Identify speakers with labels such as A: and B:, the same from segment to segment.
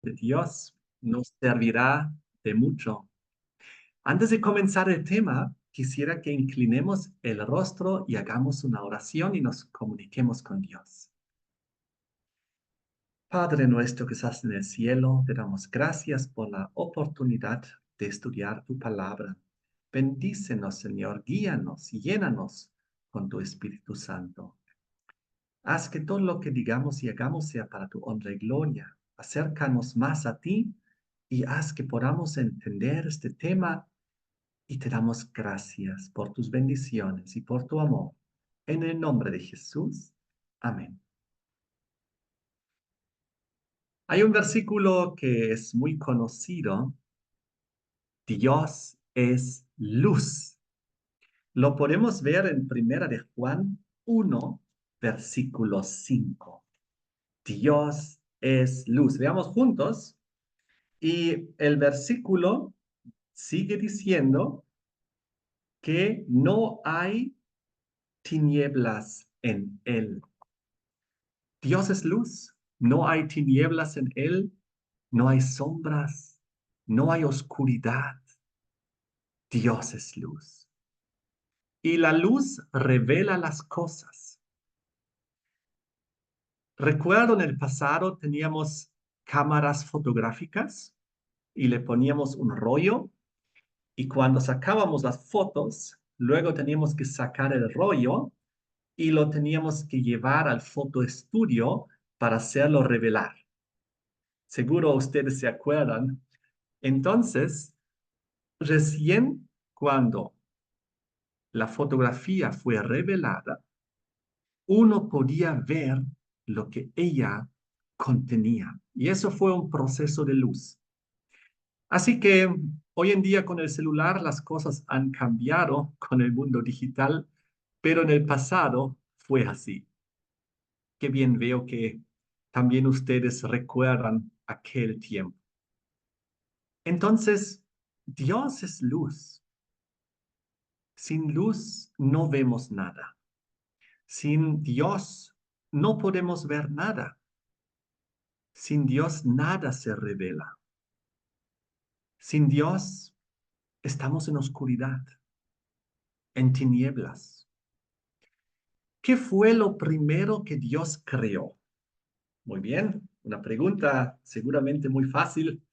A: de Dios nos servirá de mucho. Antes de comenzar el tema, quisiera que inclinemos el rostro y hagamos una oración y nos comuniquemos con Dios. Padre nuestro que estás en el cielo, te damos gracias por la oportunidad de estudiar tu palabra. Bendícenos, Señor, guíanos y llénanos con tu Espíritu Santo. Haz que todo lo que digamos y hagamos sea para tu honra y gloria. Acércanos más a ti y haz que podamos entender este tema y te damos gracias por tus bendiciones y por tu amor. En el nombre de Jesús. Amén. Hay un versículo que es muy conocido. Dios es luz. Lo podemos ver en Primera de Juan 1, versículo 5. Dios es luz. Veamos juntos. Y el versículo sigue diciendo que no hay tinieblas en él. Dios es luz, no hay tinieblas en él, no hay sombras, no hay oscuridad. Dios es luz. Y la luz revela las cosas. Recuerdo en el pasado teníamos cámaras fotográficas y le poníamos un rollo y cuando sacábamos las fotos, luego teníamos que sacar el rollo y lo teníamos que llevar al fotoestudio para hacerlo revelar. Seguro ustedes se acuerdan. Entonces, recién cuando la fotografía fue revelada, uno podía ver lo que ella contenía. Y eso fue un proceso de luz. Así que hoy en día con el celular las cosas han cambiado con el mundo digital, pero en el pasado fue así. Qué bien veo que también ustedes recuerdan aquel tiempo. Entonces, Dios es luz. Sin luz no vemos nada. Sin Dios no podemos ver nada. Sin Dios nada se revela. Sin Dios estamos en oscuridad, en tinieblas. ¿Qué fue lo primero que Dios creó? Muy bien, una pregunta seguramente muy fácil.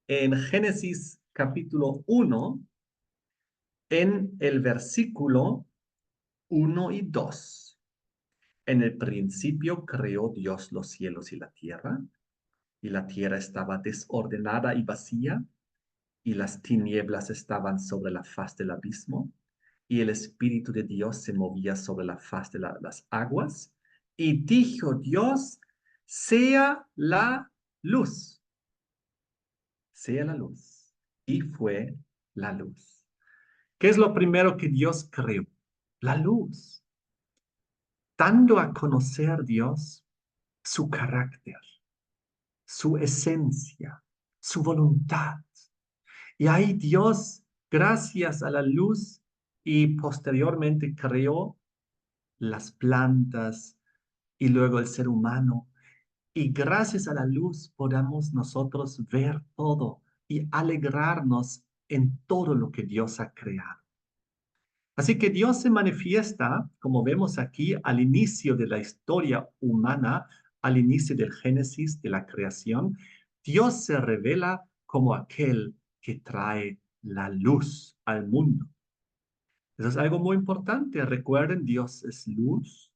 A: En Génesis capítulo 1, en el versículo 1 y 2. En el principio creó Dios los cielos y la tierra estaba desordenada y vacía, y las tinieblas estaban sobre la faz del abismo, y el Espíritu de Dios se movía sobre la faz de las aguas, y dijo Dios, sea la luz, sea la luz, y fue la luz. ¿Qué es lo primero que Dios creó? La luz, dando a conocer Dios su carácter, su esencia, su voluntad. Y ahí Dios, gracias a la luz y posteriormente creó las plantas y luego el ser humano. Y gracias a la luz podamos nosotros ver todo y alegrarnos en todo lo que Dios ha creado. Así que Dios se manifiesta, como vemos aquí, al inicio de la historia humana, al inicio del Génesis, de la creación. Dios se revela como aquel que trae la luz al mundo. Eso es algo muy importante. Recuerden, Dios es luz.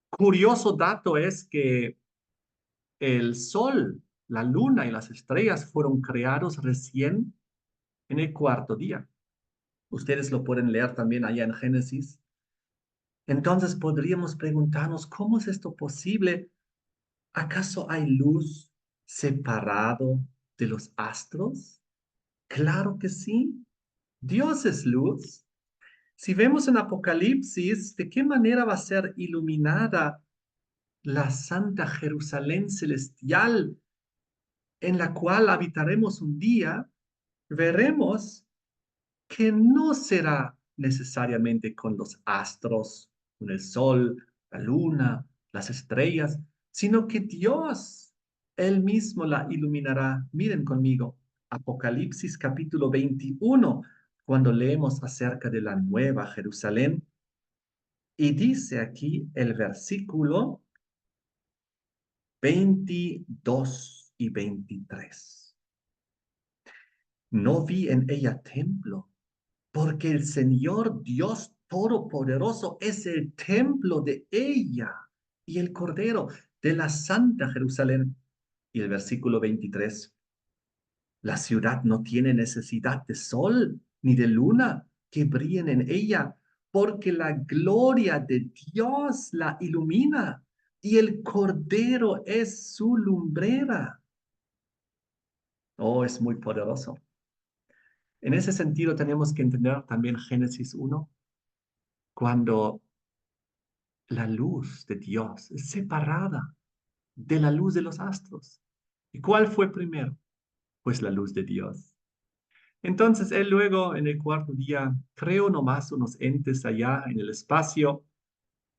A: Curioso dato es que el sol, la luna y las estrellas fueron creados recién en el cuarto día. Ustedes lo pueden leer también allá en Génesis. Entonces podríamos preguntarnos, ¿cómo es esto posible? ¿Acaso hay luz separado de los astros? Claro que sí. Dios es luz. Si vemos en Apocalipsis, ¿de qué manera va a ser iluminada la Santa Jerusalén celestial en la cual habitaremos un día? Veremos que no será necesariamente con los astros, con el sol, la luna, las estrellas, sino que Dios Él mismo la iluminará. Miren conmigo, Apocalipsis capítulo 21, cuando leemos acerca de la nueva Jerusalén. Y dice aquí el versículo 22 y 23. No vi en ella templo, porque el Señor Dios Todopoderoso es el templo de ella y el Cordero de la Santa Jerusalén. Y el versículo 23. La ciudad no tiene necesidad de sol ni de luna que brillen en ella, porque la gloria de Dios la ilumina y el Cordero es su lumbrera. Oh, es muy poderoso. En ese sentido tenemos que entender también Génesis 1, cuando la luz de Dios es separada de la luz de los astros. ¿Y cuál fue primero? Pues la luz de Dios. Entonces él luego en el cuarto día creó nomás unos entes allá en el espacio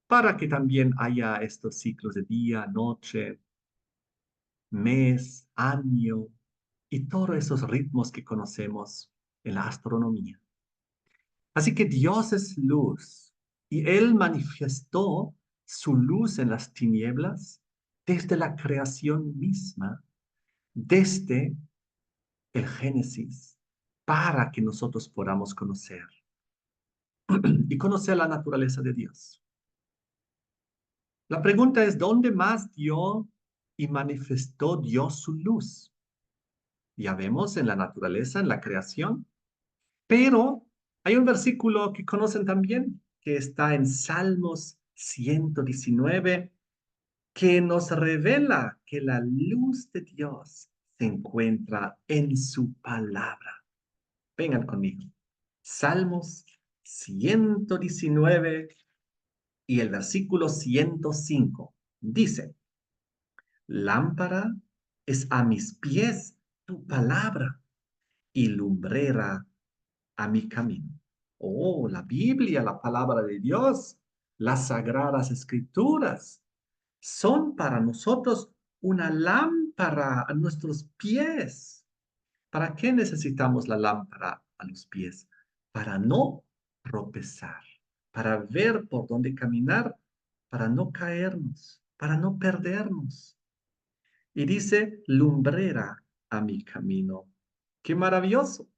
A: para que también haya estos ciclos de día, noche, mes, año y todos esos ritmos que conocemos en la astronomía. Así que Dios es luz y Él manifestó su luz en las tinieblas desde la creación misma, desde el Génesis, para que nosotros podamos conocer y conocer la naturaleza de Dios. La pregunta es, ¿dónde más dio y manifestó Dios su luz? Ya vemos en la naturaleza, en la creación, pero hay un versículo que conocen también, que está en Salmos 119, que nos revela que la luz de Dios se encuentra en su palabra. Vengan conmigo. Salmos 119 y el versículo 105 dice, lámpara es a mis pies tu palabra y lumbrera a mi camino. Oh, la Biblia, la palabra de Dios, las sagradas escrituras son para nosotros una lámpara a nuestros pies. ¿Para qué necesitamos la lámpara a los pies? Para no tropezar, para ver por dónde caminar, para no caernos, para no perdernos. Y dice, lumbrera a mi camino. ¡Qué maravilloso!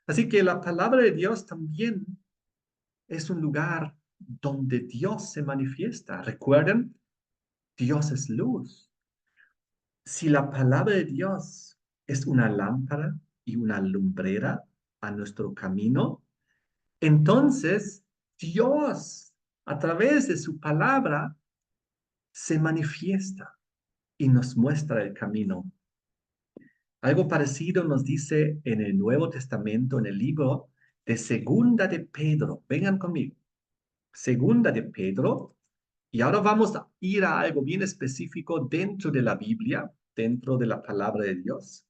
A: Así que la palabra de Dios también es un lugar donde Dios se manifiesta. Recuerden, Dios es luz. Si la palabra de Dios es una lámpara y una lumbrera a nuestro camino, entonces Dios, a través de su palabra, se manifiesta y nos muestra el camino. Algo parecido nos dice en el Nuevo Testamento, en el libro de Segunda de Pedro. Vengan conmigo. Segunda de Pedro. Y ahora vamos a ir a algo bien específico dentro de la Biblia, dentro de la palabra de Dios.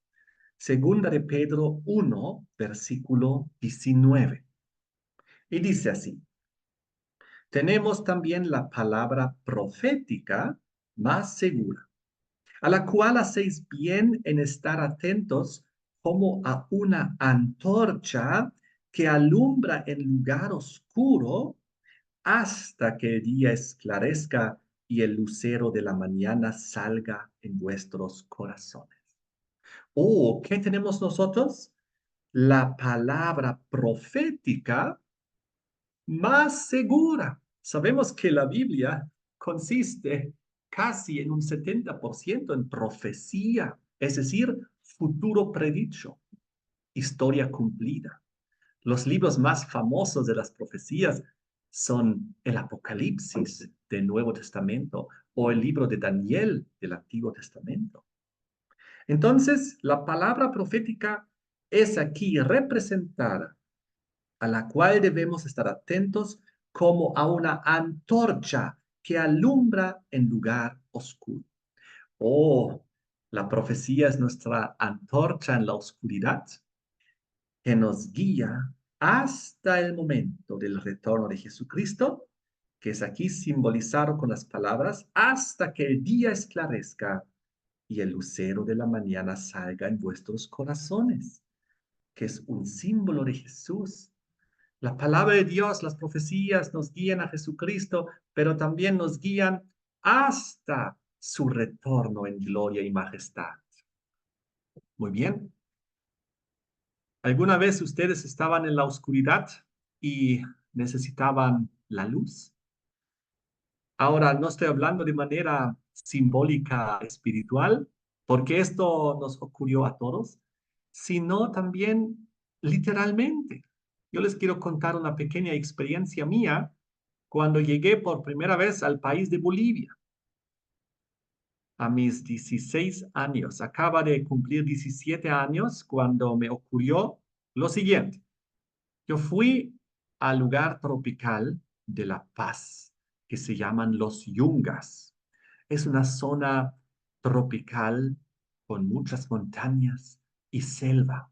A: Segunda de Pedro 1, versículo 19. Y dice así, tenemos también la palabra profética más segura, a la cual hacéis bien en estar atentos como a una antorcha que alumbra en lugar oscuro hasta que el día esclarezca y el lucero de la mañana salga en vuestros corazones. Oh, ¿qué tenemos nosotros? La palabra profética más segura. Sabemos que la Biblia consiste casi en un 70% en profecía, es decir, futuro predicho, historia cumplida. Los libros más famosos de las profecías son el Apocalipsis del Nuevo Testamento o el libro de Daniel del Antiguo Testamento. Entonces, la palabra profética es aquí representada, a la cual debemos estar atentos como a una antorcha que alumbra en lugar oscuro. Oh, la profecía es nuestra antorcha en la oscuridad que nos guía hasta el momento del retorno de Jesucristo, que es aquí simbolizado con las palabras, hasta que el día esclarezca y el lucero de la mañana salga en vuestros corazones, que es un símbolo de Jesús. La palabra de Dios, las profecías nos guían a Jesucristo, pero también nos guían hasta su retorno en gloria y majestad. Muy bien. ¿Alguna vez ustedes estaban en la oscuridad y necesitaban la luz? Ahora, no estoy hablando de manera simbólica, espiritual, porque esto nos ocurrió a todos, sino también literalmente. Yo les quiero contar una pequeña experiencia mía cuando llegué por primera vez al país de Bolivia, a mis 16 años. Acaba de cumplir 17 años cuando me ocurrió lo siguiente. Yo fui al lugar tropical de La Paz, que se llaman Los Yungas. Es una zona tropical con muchas montañas y selva.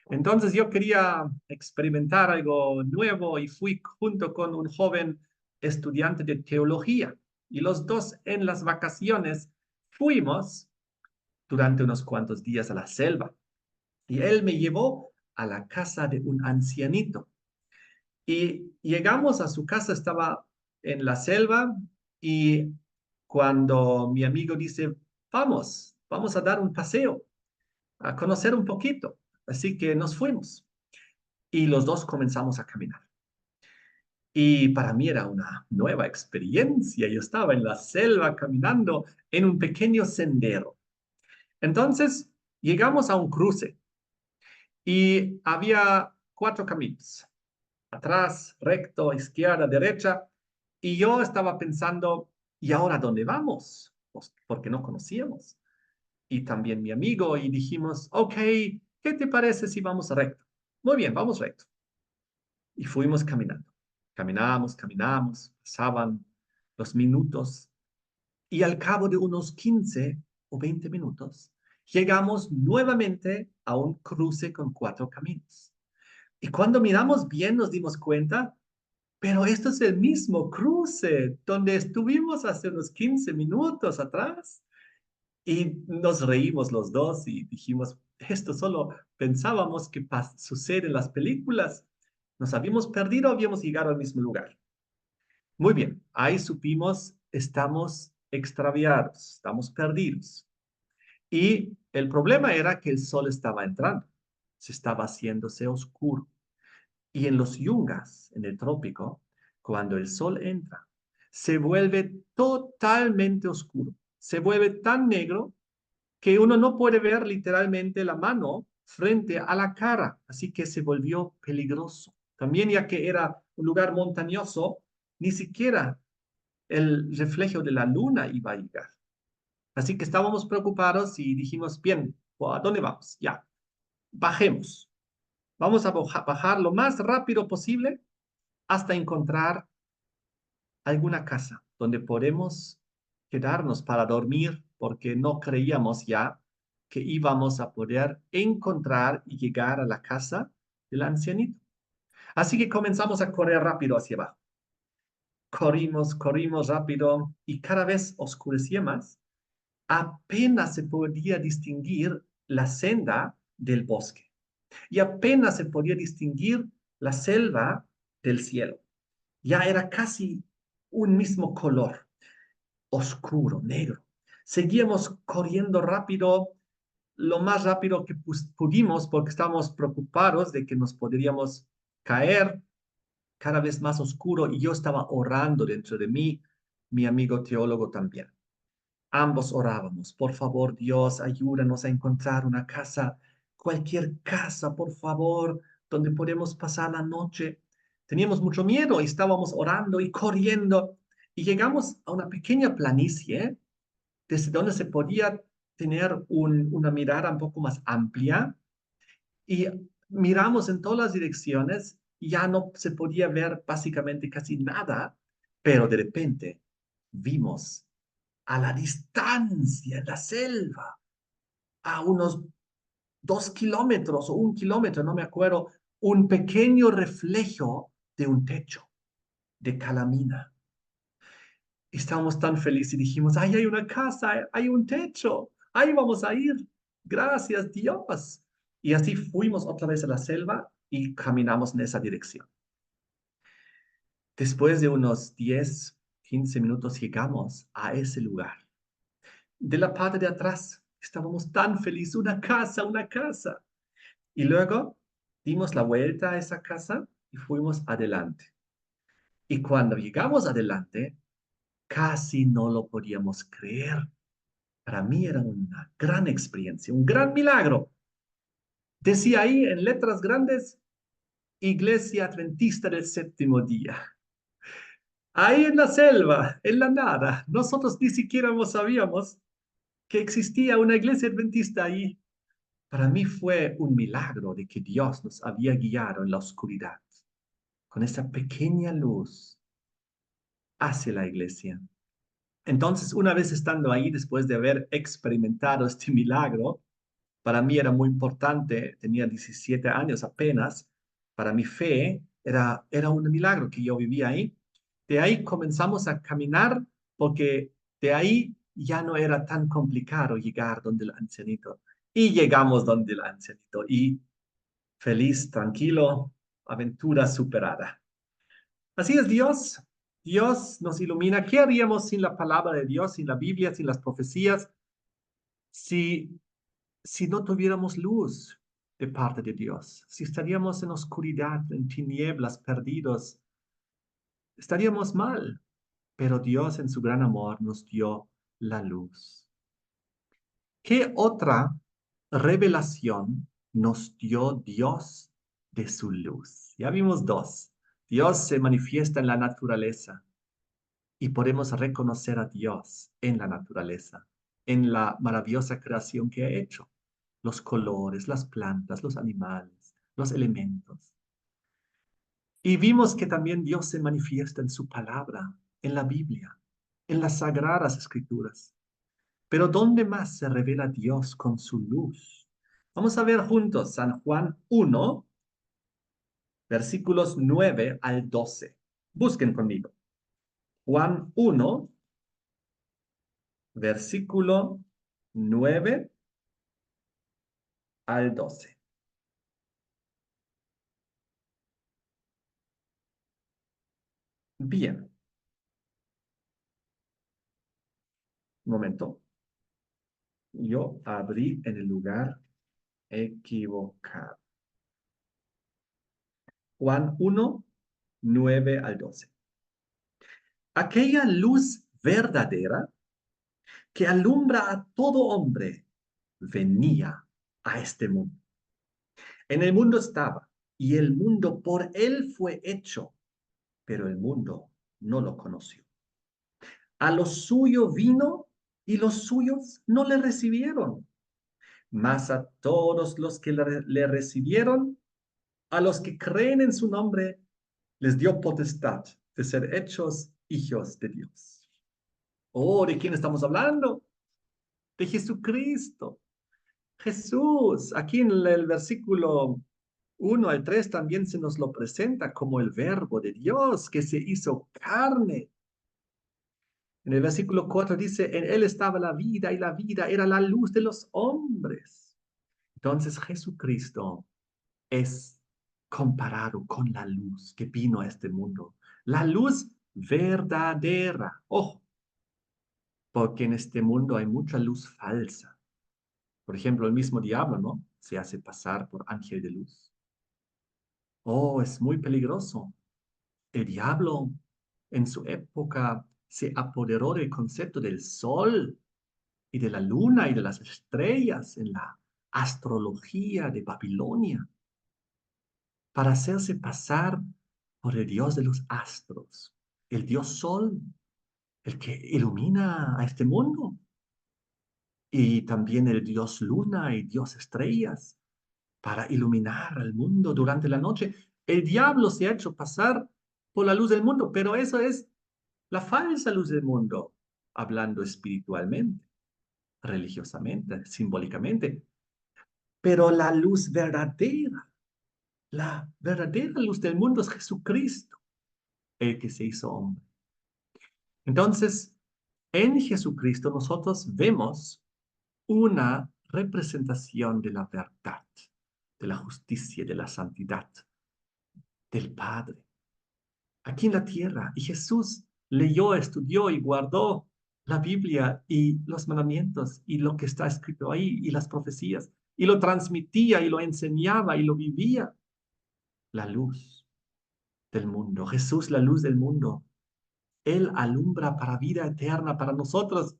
A: Entonces yo quería experimentar algo nuevo y fui junto con un joven estudiante de teología. Y los dos en las vacaciones fuimos durante unos cuantos días a la selva. Y él me llevó a la casa de un ancianito. Y llegamos a su casa, estaba en la selva y cuando mi amigo dice, vamos a dar un paseo, a conocer un poquito. Así que nos fuimos y los dos comenzamos a caminar. Y para mí era una nueva experiencia. Yo estaba en la selva caminando en un pequeño sendero. Entonces llegamos a un cruce y había cuatro caminos, atrás, recto, izquierda, derecha, y yo estaba pensando, ¿y ahora dónde vamos? Pues, porque no conocíamos. Y también mi amigo, y dijimos, ok, ¿qué te parece si vamos recto? Muy bien, vamos recto. Y fuimos caminando. Caminamos, pasaban los minutos, y al cabo de unos 15 o 20 minutos, llegamos nuevamente a un cruce con cuatro caminos. Y cuando miramos bien nos dimos cuenta, pero esto es el mismo cruce donde estuvimos hace unos 15 minutos atrás. Y nos reímos los dos y dijimos, esto solo pensábamos que sucede en las películas. Nos habíamos perdido, habíamos llegado al mismo lugar. Muy bien, ahí supimos, estamos extraviados, estamos perdidos. Y el problema era que el sol estaba entrando, se estaba haciéndose oscuro. Y en los yungas, en el trópico, cuando el sol entra, se vuelve totalmente oscuro, se vuelve tan negro que uno no puede ver literalmente la mano frente a la cara, así que se volvió peligroso. También ya que era un lugar montañoso, ni siquiera el reflejo de la luna iba a llegar. Así que estábamos preocupados y dijimos, bien, ¿a dónde vamos? Ya, bajemos. Vamos a bajar lo más rápido posible hasta encontrar alguna casa donde podemos quedarnos para dormir porque no creíamos ya que íbamos a poder encontrar y llegar a la casa del ancianito. Así que comenzamos a correr rápido hacia abajo. Corrimos rápido y cada vez oscurecía más. Apenas se podía distinguir la senda del bosque y apenas se podía distinguir la selva del cielo. Ya era casi un mismo color, oscuro, negro. Seguíamos corriendo rápido, lo más rápido que pudimos porque estábamos preocupados de que nos podríamos caer cada vez más oscuro y yo estaba orando dentro de mí, mi amigo teólogo también. Ambos orábamos, por favor, Dios, ayúdanos a encontrar una casa, cualquier casa, por favor, donde podemos pasar la noche. Teníamos mucho miedo y estábamos orando y corriendo y llegamos a una pequeña planicie desde donde se podía tener una mirada un poco más amplia y miramos en todas las direcciones y ya no se podía ver básicamente casi nada, pero de repente vimos a la distancia, en la selva, a unos 2 kilómetros o 1 kilómetro, no me acuerdo, un pequeño reflejo de un techo de calamina. Estábamos tan felices y dijimos, ay, hay una casa, hay un techo, Ahí vamos a ir. Gracias, Dios. Y así fuimos otra vez a la selva y caminamos en esa dirección. Después de unos 10, 15 minutos llegamos a ese lugar. De la parte de atrás estábamos tan felices, una casa, una casa. Y luego dimos la vuelta a esa casa y fuimos adelante. Y cuando llegamos adelante, casi no lo podíamos creer. Para mí era una gran experiencia, un gran milagro. Decía ahí en letras grandes, Iglesia Adventista del Séptimo Día. Ahí en la selva, en la nada, nosotros ni siquiera sabíamos que existía una iglesia adventista ahí. Para mí fue un milagro de que Dios nos había guiado en la oscuridad, con esa pequeña luz hacia la iglesia. Entonces, una vez estando ahí, después de haber experimentado este milagro, para mí era muy importante, tenía 17 años apenas, para mi fe era un milagro que yo vivía ahí. De ahí comenzamos a caminar porque de ahí ya no era tan complicado llegar donde el ancianito. Y llegamos donde el ancianito y feliz, tranquilo, aventura superada. Así es Dios. Dios nos ilumina. ¿Qué haríamos sin la palabra de Dios, sin la Biblia, sin las profecías, si, si no tuviéramos luz de parte de Dios? Si estaríamos en oscuridad, en tinieblas, perdidos, estaríamos mal. Pero Dios en su gran amor nos dio la luz. ¿Qué otra revelación nos dio Dios de su luz? Ya vimos dos. Dios se manifiesta en la naturaleza y podemos reconocer a Dios en la naturaleza, en la maravillosa creación que ha hecho. Los colores, las plantas, los animales, los elementos. Y vimos que también Dios se manifiesta en su palabra, en la Biblia, en las sagradas escrituras. Pero ¿dónde más se revela Dios con su luz? Vamos a ver juntos San Juan 1, versículos 9 al 12. Busquen conmigo. Juan 1, versículo 9 al 12. Bien, un momento. Yo abrí en el lugar equivocado. Juan 1, 9 al 12. Aquella luz verdadera que alumbra a todo hombre venía a este mundo. En el mundo estaba, y el mundo por él fue hecho, pero el mundo no lo conoció. A lo suyo vino y los suyos no le recibieron. Mas a todos los que le recibieron, a los que creen en su nombre, les dio potestad de ser hechos hijos de Dios. Oh, ¿de quién estamos hablando? De Jesucristo. Jesús, aquí en el versículo 1 al 3 también se nos lo presenta como el verbo de Dios que se hizo carne. En el versículo 4 dice, en él estaba la vida y la vida era la luz de los hombres. Entonces Jesucristo es comparado con la luz que vino a este mundo. La luz verdadera. Ojo, porque en este mundo hay mucha luz falsa. Por ejemplo, el mismo diablo, ¿no? Se hace pasar por ángel de luz. Oh, es muy peligroso. El diablo en su época se apoderó del concepto del sol y de la luna y de las estrellas en la astrología de Babilonia para hacerse pasar por el dios de los astros, el dios sol, el que ilumina a este mundo, y también el dios luna y dios estrellas para iluminar al mundo durante la noche. El diablo se ha hecho pasar por la luz del mundo, pero eso es la falsa luz del mundo, hablando espiritualmente, religiosamente, simbólicamente. Pero la verdadera luz del mundo es Jesucristo, el que se hizo hombre. Entonces, en Jesucristo nosotros vemos una representación de la verdad, de la justicia, de la santidad del Padre aquí en la tierra. Y Jesús leyó, estudió y guardó la Biblia y los mandamientos y lo que está escrito ahí y las profecías y lo transmitía y lo enseñaba y lo vivía. La luz del mundo, Jesús, la luz del mundo. Él alumbra para vida eterna para nosotros.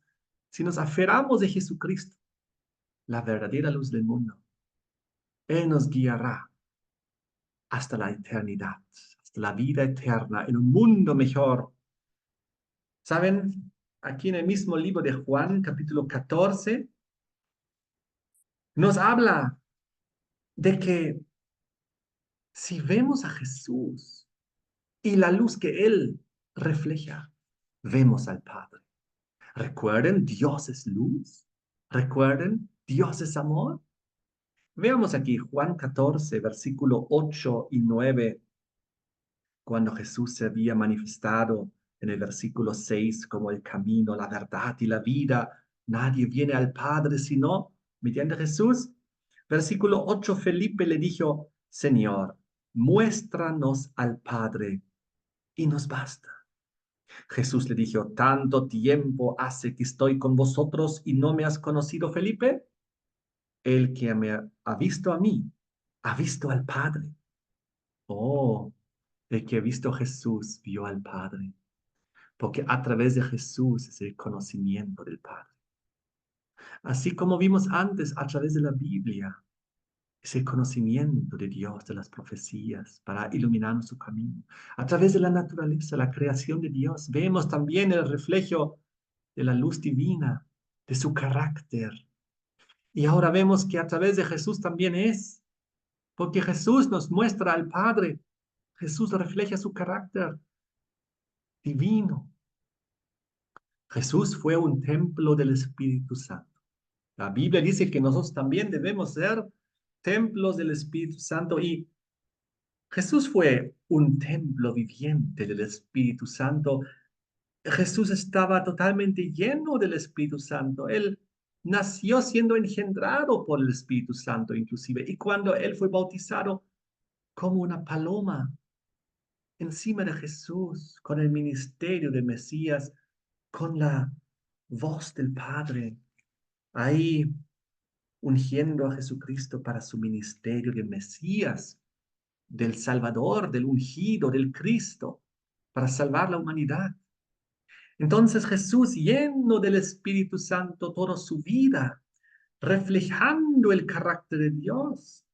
A: Si nos aferramos de Jesucristo, la verdadera luz del mundo, Él nos guiará hasta la eternidad, hasta la vida eterna, en un mundo mejor. ¿Saben? Aquí en el mismo libro de Juan, capítulo 14, nos habla de que si vemos a Jesús y la luz que Él refleja, vemos al Padre. Recuerden, Dios es luz. Recuerden, Dios es amor. Veamos aquí Juan 14, versículo 8 y 9, cuando Jesús se había manifestado en el versículo 6 como el camino, la verdad y la vida. Nadie viene al Padre sino mediante Jesús. Versículo 8, Felipe le dijo, Señor, muéstranos al Padre y nos basta. Jesús le dijo, ¿tanto tiempo hace que estoy con vosotros y no me has conocido, Felipe? El que me ha visto a mí, ha visto al Padre. Oh, el que ha visto a Jesús vio al Padre, porque a través de Jesús es el conocimiento del Padre. Así como vimos antes a través de la Biblia, es el conocimiento de Dios, de las profecías, para iluminar su camino. A través de la naturaleza, la creación de Dios, vemos también el reflejo de la luz divina, de su carácter. Y ahora vemos que a través de Jesús también es, porque Jesús nos muestra al Padre. Jesús refleja su carácter divino. Jesús fue un templo del Espíritu Santo. La Biblia dice que nosotros también debemos ser templos del Espíritu Santo y Jesús fue un templo viviente del Espíritu Santo. Jesús estaba totalmente lleno del Espíritu Santo. Él nació siendo engendrado por el Espíritu Santo inclusive. Y cuando él fue bautizado como una paloma encima de Jesús, con el ministerio de Mesías, con la voz del Padre, ahí ungiendo a Jesucristo para su ministerio de Mesías, del Salvador, del ungido, del Cristo, para salvar la humanidad. Entonces Jesús, lleno del Espíritu Santo toda su vida, reflejando el carácter de Dios,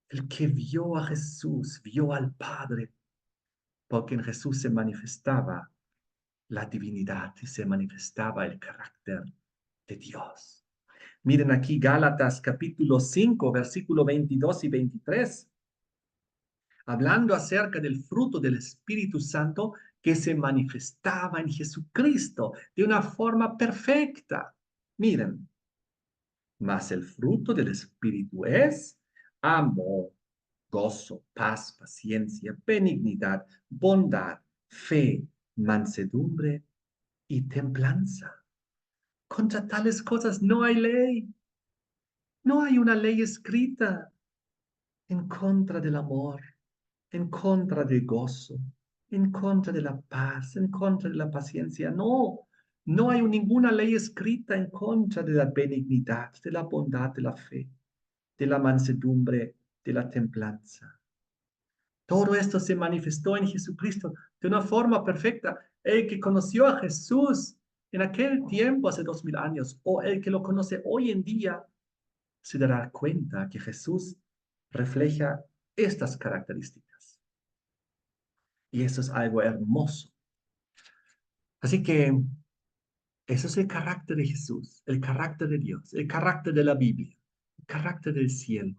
A: el que vio a Jesús, vio al Padre, porque en Jesús se manifestaba la divinidad y se manifestaba el carácter de Dios. Miren aquí Gálatas capítulo 5, versículo 22 y 23, hablando acerca del fruto del Espíritu Santo que se manifestaba en Jesucristo de una forma perfecta. Miren, mas el fruto del Espíritu es amor, gozo, paz, paciencia, benignidad, bondad, fe, mansedumbre y templanza. Contra tales cosas no hay ley. No hay una ley escrita en contra del amor, en contra del gozo, en contra de la paz, en contra de la paciencia. No, no hay ninguna ley escrita en contra de la benignidad, de la bondad, de la fe, de la mansedumbre, de la templanza. Todo esto se manifestó en Jesucristo de una forma perfecta. El que conoció a Jesús en aquel tiempo, hace 2000 años, o el que lo conoce hoy en día, se dará cuenta que Jesús refleja estas características. Y eso es algo hermoso. Así que eso es el carácter de Jesús, el carácter de Dios, el carácter de la Biblia, el carácter del cielo,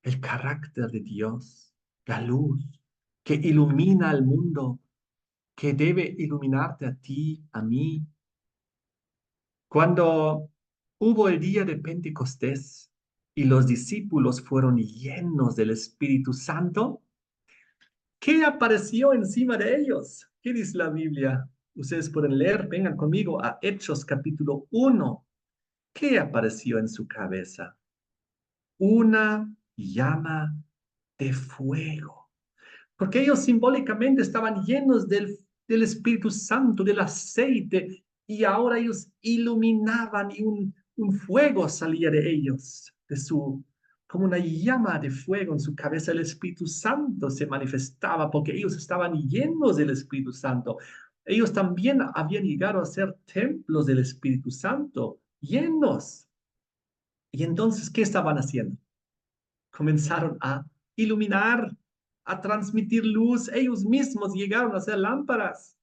A: el carácter de Dios, la luz que ilumina al mundo, que debe iluminarte a ti, a mí. Cuando hubo el día de Pentecostés y los discípulos fueron llenos del Espíritu Santo, ¿qué apareció encima de ellos? ¿Qué dice la Biblia? Ustedes pueden leer, vengan conmigo a Hechos capítulo 1. ¿Qué apareció en su cabeza? Una llama de fuego. Porque ellos simbólicamente estaban llenos del Espíritu Santo, del aceite, y ahora ellos iluminaban y un fuego salía de ellos, como una llama de fuego en su cabeza. El Espíritu Santo se manifestaba porque ellos estaban llenos del Espíritu Santo. Ellos también habían llegado a ser templos del Espíritu Santo, llenos. Y entonces, ¿qué estaban haciendo? Comenzaron a iluminar, a transmitir luz. Ellos mismos llegaron a ser lámparas.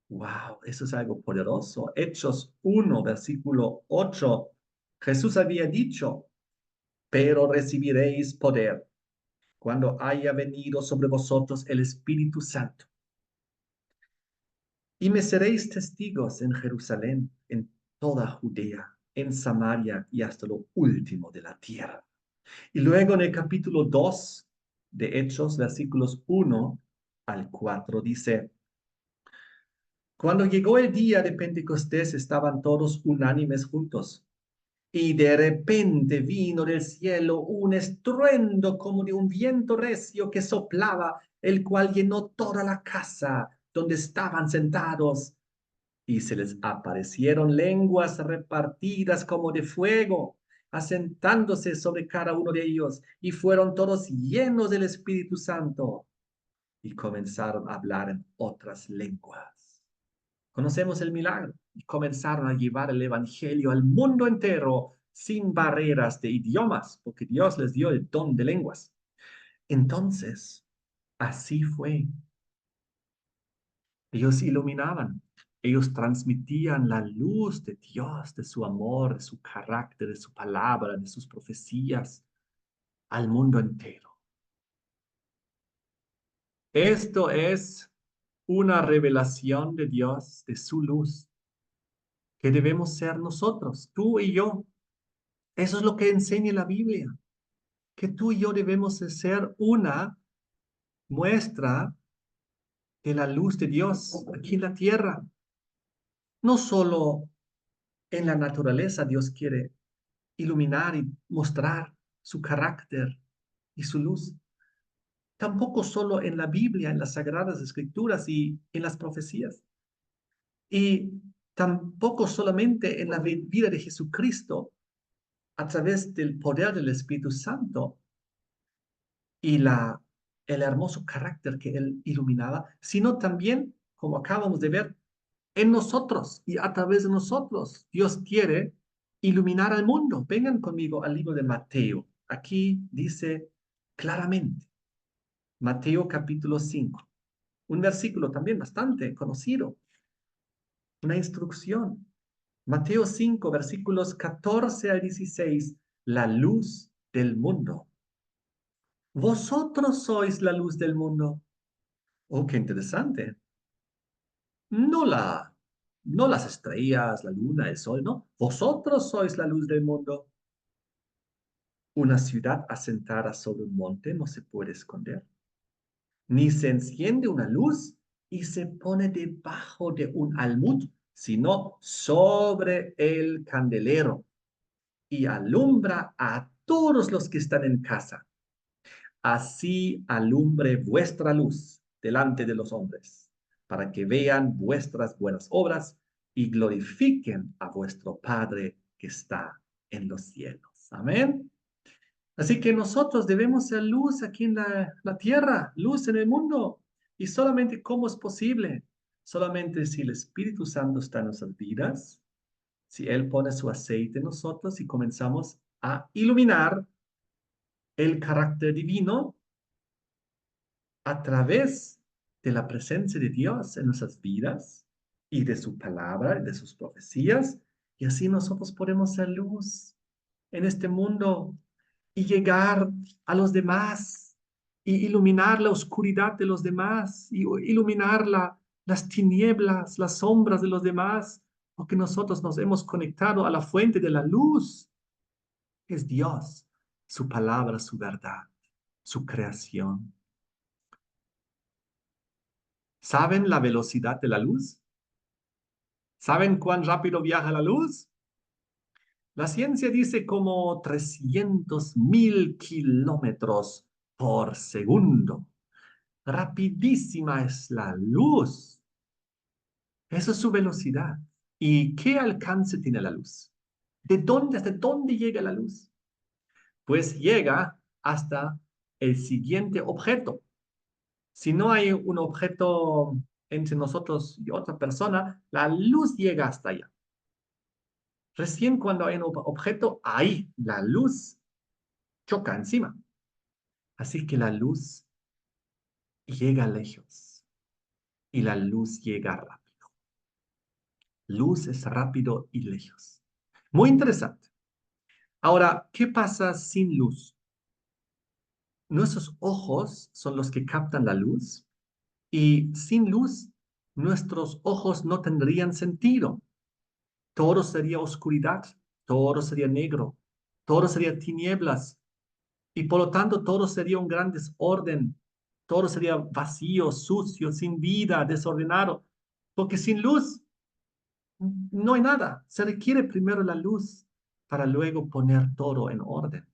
A: Wow, eso es algo poderoso. Hechos 1, versículo 8. Jesús había dicho, pero recibiréis poder cuando haya venido sobre vosotros el Espíritu Santo. Y me seréis testigos en Jerusalén, en toda Judea, en Samaria y hasta lo último de la tierra. Y luego en el capítulo 2 de Hechos, versículos 1 al 4, dice, cuando llegó el día de Pentecostés estaban todos unánimes juntos. Y de repente vino del cielo un estruendo como de un viento recio que soplaba, el cual llenó toda la casa donde estaban sentados. Y se les aparecieron lenguas repartidas como de fuego, asentándose sobre cada uno de ellos, y fueron todos llenos del Espíritu Santo, y comenzaron a hablar en otras lenguas. Conocemos el milagro, y comenzaron a llevar el Evangelio al mundo entero sin barreras de idiomas, porque Dios les dio el don de lenguas. Entonces, así fue. Ellos iluminaban, ellos transmitían la luz de Dios, de su amor, de su carácter, de su palabra, de sus profecías al mundo entero. Esto es una revelación de Dios, de su luz, que debemos ser nosotros, tú y yo. Eso es lo que enseña la Biblia, que tú y yo debemos de ser una muestra de la luz de Dios aquí en la tierra. No solo en la naturaleza Dios quiere iluminar y mostrar su carácter y su luz. Tampoco solo en la Biblia, en las Sagradas Escrituras y en las profecías. Y tampoco solamente en la vida de Jesucristo a través del poder del Espíritu Santo y el hermoso carácter que él iluminaba, sino también, como acabamos de ver, en nosotros y a través de nosotros. Dios quiere iluminar al mundo. Vengan conmigo al libro de Mateo. Aquí dice claramente, Mateo capítulo 5, un versículo también bastante conocido, una instrucción. Mateo 5, versículos 14 al 16, la luz del mundo. Vosotros sois la luz del mundo. Oh, qué interesante. No no las estrellas, la luna, el sol, no. Vosotros sois la luz del mundo. Una ciudad asentada sobre un monte no se puede esconder, ni se enciende una luz y se pone debajo de un almud, sino sobre el candelero y alumbra a todos los que están en casa. Así alumbre vuestra luz delante de los hombres, para que vean vuestras buenas obras y glorifiquen a vuestro Padre que está en los cielos. Amén. Así que nosotros debemos ser luz aquí en la tierra, luz en el mundo. Y solamente cómo es posible, solamente si el Espíritu Santo está en nuestras vidas, si Él pone su aceite en nosotros y comenzamos a iluminar el carácter divino a través de la presencia de Dios en nuestras vidas y de su palabra y de sus profecías. Y así nosotros podemos ser luz en este mundo y llegar a los demás y iluminar la oscuridad de los demás y iluminar las tinieblas, las sombras de los demás, porque nosotros nos hemos conectado a la fuente de la luz, que es Dios, su palabra, su verdad, su creación. ¿Saben la velocidad de la luz? ¿Saben cuán rápido viaja la luz? La ciencia dice como 300.000 kilómetros por segundo. Rapidísima es la luz. Esa es su velocidad. ¿Y qué alcance tiene la luz? ¿Hasta dónde llega la luz? Pues llega hasta el siguiente objeto. Si no hay un objeto entre nosotros y otra persona, la luz llega hasta allá. Recién cuando hay un objeto, ahí la luz choca encima. Así que la luz llega lejos y la luz llega rápido. Luz es rápido y lejos. Muy interesante. Ahora, ¿qué pasa sin luz? Nuestros ojos son los que captan la luz y sin luz nuestros ojos no tendrían sentido. Todo sería oscuridad, todo sería negro, todo sería tinieblas y por lo tanto todo sería un gran desorden, todo sería vacío, sucio, sin vida, desordenado, porque sin luz no hay nada. Se requiere primero la luz para luego poner todo en orden.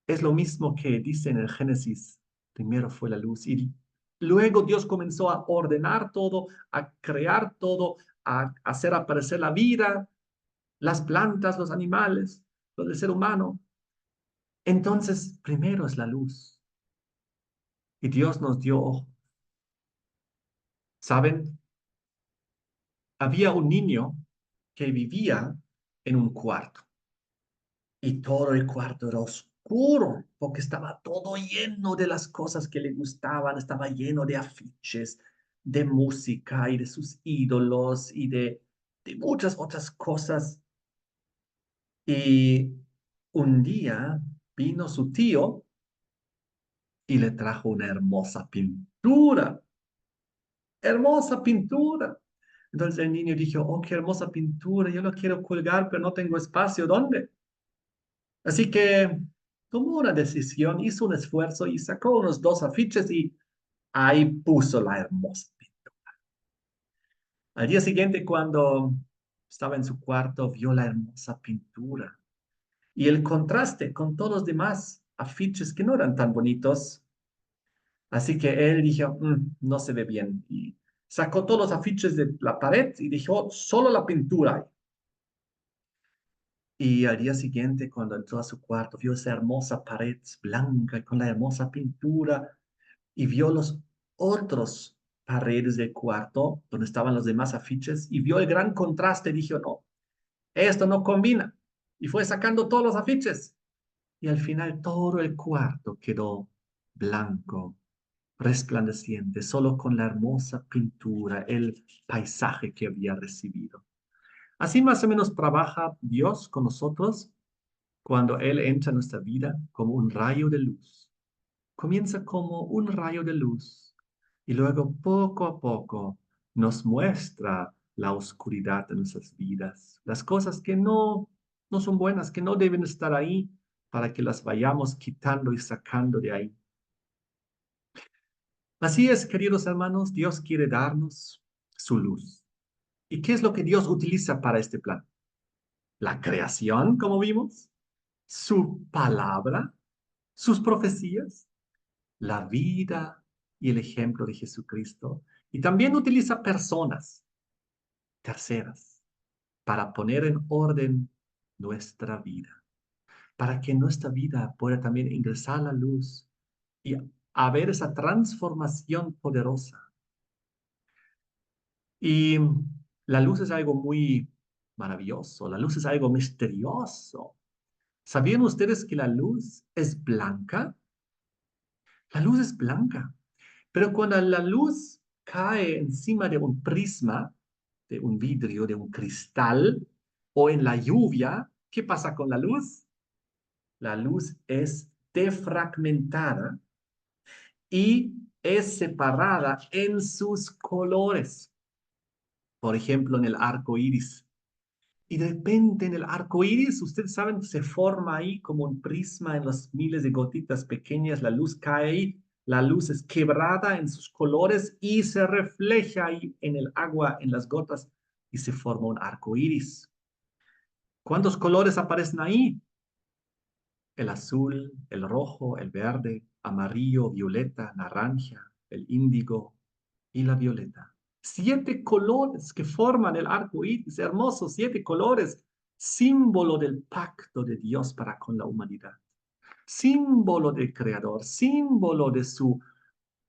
A: Es lo mismo que dice en el Génesis, primero fue la luz y luego Dios comenzó a ordenar todo, a crear todo, a hacer aparecer la vida, las plantas, los animales, lo del ser humano. Entonces, primero es la luz y Dios nos dio ojos. ¿Saben? Había un niño que vivía en un cuarto y todo el cuarto era oscuro porque estaba todo lleno de las cosas que le gustaban, estaba lleno de afiches, de música y de sus ídolos y de muchas otras cosas. Y un día vino su tío y le trajo una hermosa pintura. Entonces el niño dijo, oh, qué hermosa pintura, yo la quiero colgar, pero no tengo espacio, ¿dónde? Así que tomó una decisión, hizo un esfuerzo y sacó unos dos afiches y ahí puso la hermosa pintura. Al día siguiente, cuando estaba en su cuarto, vio la hermosa pintura y el contraste con todos los demás afiches que no eran tan bonitos. Así que él dijo, no se ve bien. Y sacó todos los afiches de la pared y dijo, solo la pintura. Y al día siguiente, cuando entró a su cuarto, vio esa hermosa pared blanca con la hermosa pintura y vio los otros paredes del cuarto donde estaban los demás afiches y vio el gran contraste y dijo, no, esto no combina. Y fue sacando todos los afiches. Y al final todo el cuarto quedó blanco, resplandeciente, solo con la hermosa pintura, el paisaje que había recibido. Así más o menos trabaja Dios con nosotros cuando Él entra en nuestra vida como un rayo de luz. Comienza como un rayo de luz y luego poco a poco nos muestra la oscuridad de nuestras vidas, las cosas que no son buenas, que no deben estar ahí para que las vayamos quitando y sacando de ahí. Así es, queridos hermanos, Dios quiere darnos su luz. ¿Y qué es lo que Dios utiliza para este plan? La creación, como vimos, su palabra, sus profecías, la vida y el ejemplo de Jesucristo. Y también utiliza personas terceras para poner en orden nuestra vida, para que nuestra vida pueda también ingresar a la luz y haber esa transformación poderosa. Y la luz es algo muy maravilloso, la luz es algo misterioso. ¿Sabían ustedes que la luz es blanca? La luz es blanca, pero cuando la luz cae encima de un prisma, de un vidrio, de un cristal o en la lluvia, ¿qué pasa con la luz? La luz es defragmentada y es separada en sus colores. Por ejemplo, en el arco iris. Y de repente en el arco iris, ustedes saben, se forma ahí como un prisma en las miles de gotitas pequeñas, la luz cae ahí, la luz es quebrada en sus colores y se refleja ahí en el agua, en las gotas, y se forma un arco iris. ¿Cuántos colores aparecen ahí? El azul, el rojo, el verde, amarillo, violeta, naranja, el índigo y la violeta. 7 colores que forman el arco iris, hermosos 7 colores, símbolo del pacto de Dios para con la humanidad, símbolo del Creador, símbolo de su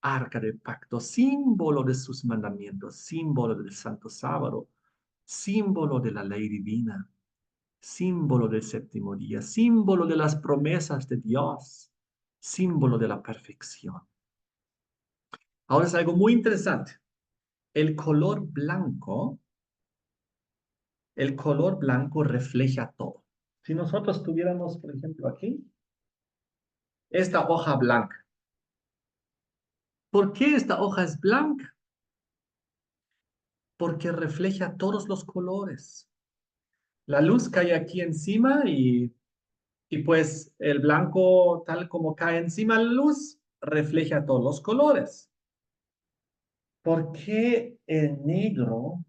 A: arca del pacto, símbolo de sus mandamientos, símbolo del santo sábado, símbolo de la ley divina, símbolo del séptimo día, símbolo de las promesas de Dios, símbolo de la perfección. Ahora es algo muy interesante. El color blanco, el color blanco refleja todo. Si nosotros tuviéramos, por ejemplo, aquí, esta hoja blanca. ¿Por qué esta hoja es blanca? Porque refleja todos los colores. La luz cae aquí encima y pues el blanco, tal como cae encima la luz, refleja todos los colores. ¿Por qué el negro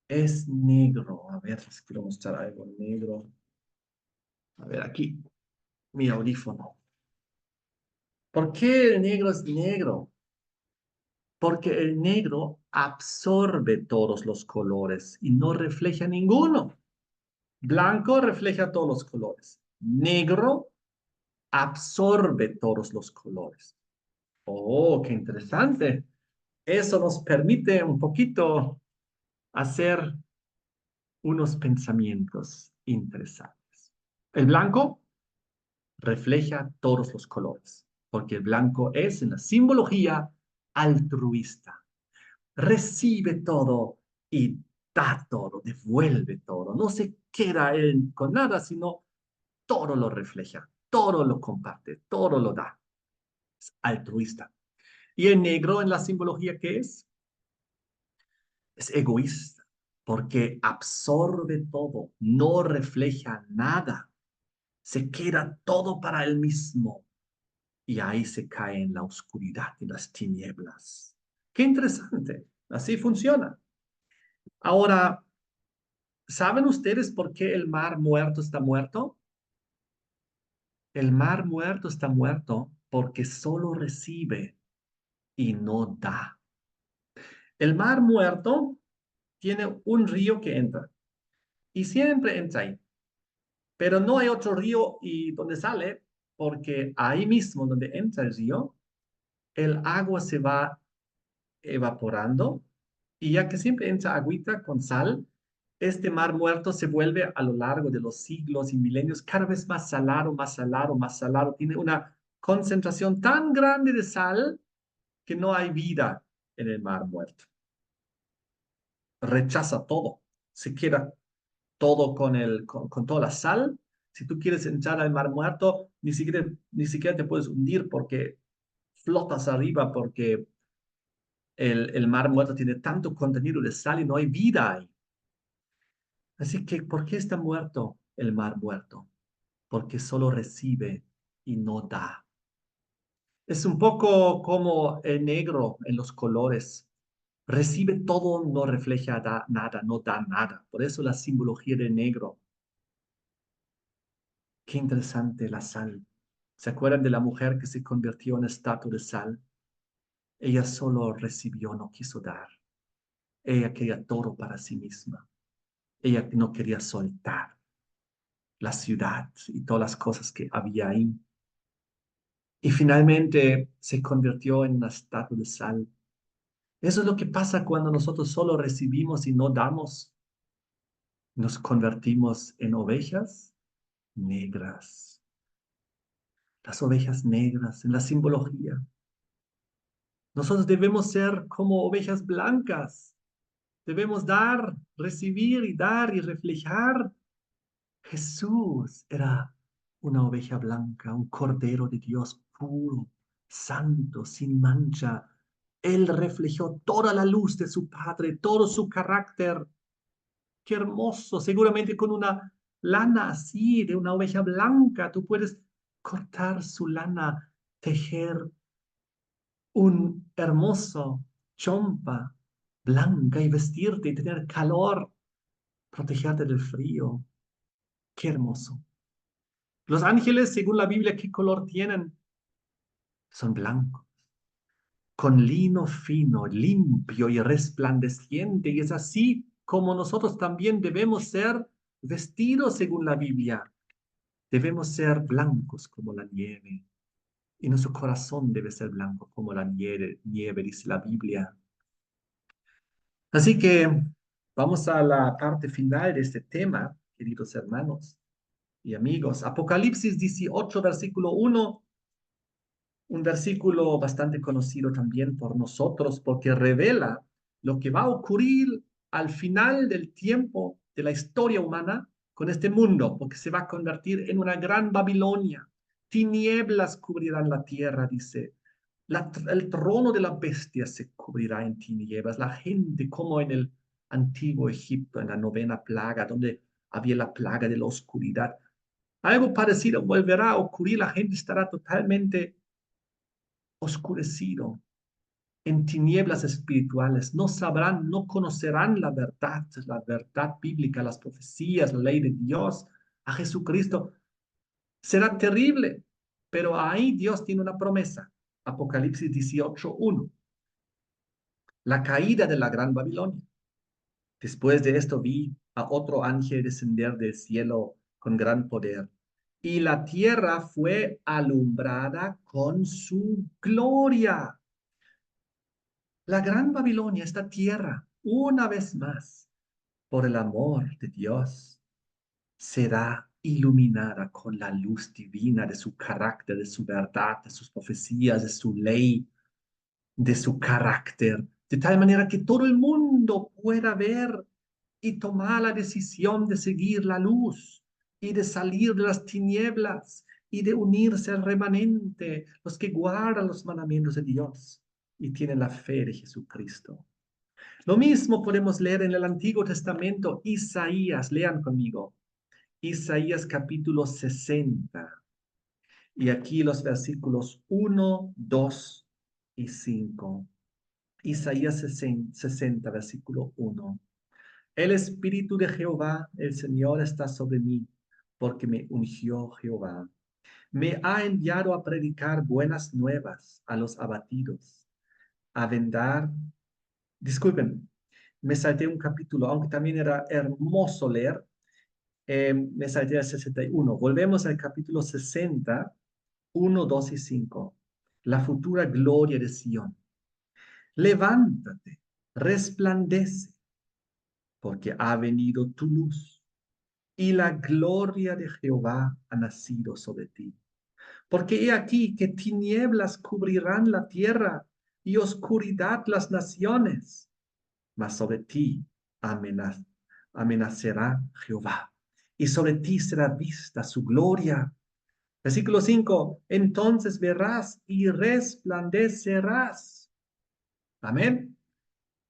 A: es negro? A ver, les quiero mostrar algo negro. A ver, aquí, mi audífono. ¿Por qué el negro es negro? Porque el negro absorbe todos los colores y no refleja ninguno. Blanco refleja todos los colores. Negro absorbe todos los colores. Oh, qué interesante. Eso nos permite un poquito hacer unos pensamientos interesantes. El blanco refleja todos los colores, porque el blanco es en la simbología altruista. Recibe todo y da todo, devuelve todo. No se queda él con nada, sino todo lo refleja, todo lo comparte, todo lo da. Es altruista. Y el negro en la simbología, ¿qué es? Es egoísta, porque absorbe todo, no refleja nada, se queda todo para él mismo y ahí se cae en la oscuridad y las tinieblas. Qué interesante, así funciona. Ahora, ¿saben ustedes por qué el mar muerto está muerto? El mar muerto está muerto porque solo recibe y no da. El mar muerto tiene un río que entra y siempre entra ahí. Pero no hay otro río y donde sale, porque ahí mismo donde entra el río, el agua se va evaporando y ya que siempre entra agüita con sal, este mar muerto se vuelve a lo largo de los siglos y milenios cada vez más salado, más salado, más salado. Tiene una concentración tan grande de sal que no hay vida en el mar muerto. Rechaza todo, se queda todo con toda la sal. Si tú quieres entrar al mar muerto, ni siquiera te puedes hundir porque flotas arriba porque el mar muerto tiene tanto contenido de sal y no hay vida ahí. Así que, ¿por qué está muerto el mar muerto? Porque solo recibe y no da. Es un poco como el negro en los colores. Recibe todo, no refleja nada, no da nada. Por eso la simbología del negro. Qué interesante la sal. ¿Se acuerdan de la mujer que se convirtió en estatua de sal? Ella solo recibió, no quiso dar. Ella quería todo para sí misma. Ella no quería soltar la ciudad y todas las cosas que había ahí. Y finalmente se convirtió en una estatua de sal. Eso es lo que pasa cuando nosotros solo recibimos y no damos. Nos convertimos en ovejas negras. Las ovejas negras en la simbología. Nosotros debemos ser como ovejas blancas. Debemos dar, recibir y dar y reflejar. Jesús era una oveja blanca, un cordero de Dios puro, santo, sin mancha. Él reflejó toda la luz de su Padre, todo su carácter. Qué hermoso, seguramente con una lana así, de una oveja blanca, tú puedes cortar su lana, tejer un hermoso chompa blanca y vestirte y tener calor, protegerte del frío. Qué hermoso. Los ángeles, según la Biblia, ¿qué color tienen? Son blancos, con lino fino, limpio y resplandeciente. Y es así como nosotros también debemos ser vestidos según la Biblia. Debemos ser blancos como la nieve. Y nuestro corazón debe ser blanco como la nieve, dice la Biblia. Así que vamos a la parte final de este tema, queridos hermanos y amigos. Apocalipsis 18, versículo 1, un versículo bastante conocido también por nosotros porque revela lo que va a ocurrir al final del tiempo de la historia humana con este mundo, porque se va a convertir en una gran Babilonia. Tinieblas cubrirán la tierra, dice. El trono de la bestia se cubrirá en tinieblas. La gente, como en el antiguo Egipto, en la novena plaga, donde había la plaga de la oscuridad. Algo parecido volverá a ocurrir. La gente estará totalmente oscurecido en tinieblas espirituales. No sabrán, no conocerán la verdad bíblica, las profecías, la ley de Dios, a Jesucristo. Será terrible, pero ahí Dios tiene una promesa. Apocalipsis 18:1. La caída de la gran Babilonia. Después de esto vi a otro ángel descender del cielo con gran poder, y la tierra fue alumbrada con su gloria. La gran Babilonia, esta tierra, una vez más, por el amor de Dios, será iluminada con la luz divina de su carácter, de su verdad, de sus profecías, de su ley, de su carácter, de tal manera que todo el mundo pueda ver y tomar la decisión de seguir la luz y de salir de las tinieblas y de unirse al remanente, los que guardan los mandamientos de Dios y tienen la fe de Jesucristo. Lo mismo podemos leer en el Antiguo Testamento, Isaías, lean conmigo, Isaías capítulo 60. Y aquí los versículos 1, 2 y 5. Isaías 60, versículo 1. El Espíritu de Jehová, el Señor, está sobre mí, porque me ungió Jehová. Me ha enviado a predicar buenas nuevas a los abatidos, a vendar. Disculpen, me salté un capítulo, aunque también era hermoso leer. Me salté al 61. Volvemos al capítulo 60, 1, 2 y 5. La futura gloria de Sión. Levántate, resplandece, porque ha venido tu luz y la gloria de Jehová ha nacido sobre ti. Porque he aquí que tinieblas cubrirán la tierra y oscuridad las naciones, mas sobre ti amenazará Jehová y sobre ti será vista su gloria. Versículo 5, entonces verás y resplandecerás. Amén.